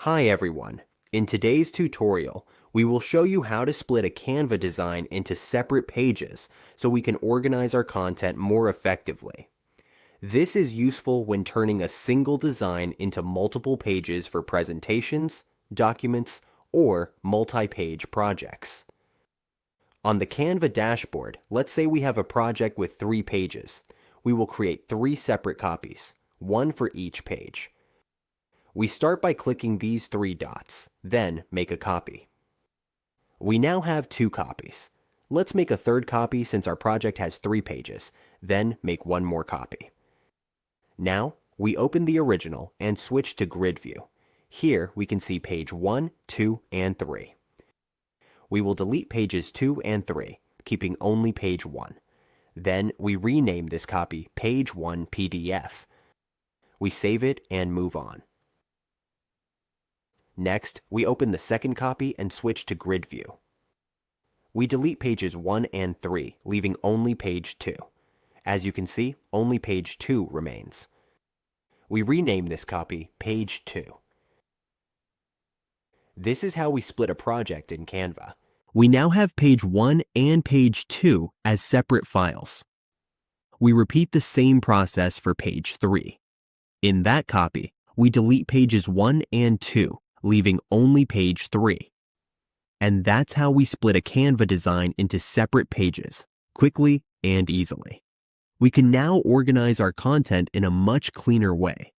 Hi everyone. In today's tutorial, we will show you how to split a Canva design into separate pages so we can organize our content more effectively. This is useful when turning a single design into multiple pages for presentations, documents, or multi-page projects. On the Canva dashboard, let's say we have a project with 3 pages. We will create 3 separate copies, one for each page. We start by clicking these 3 dots, then make a copy. We now have 2 copies. Let's make a third copy since our project has 3 pages, then make one more copy. Now, we open the original and switch to grid view. Here we can see page 1, 2, and 3. We will delete pages 2 and 3, keeping only page 1. Then we rename this copy Page 1 PDF. We save it and move on. Next, we open the second copy and switch to grid view. We delete pages 1 and 3, leaving only page 2. As you can see, only page 2 remains. We rename this copy Page 2. This is how we split a project in Canva. We now have page 1 and page 2 as separate files. We repeat the same process for page 3. In that copy, we delete pages 1 and 2, leaving only page 3. And that's how we split a Canva design into separate pages, quickly and easily. We can now organize our content in a much cleaner way.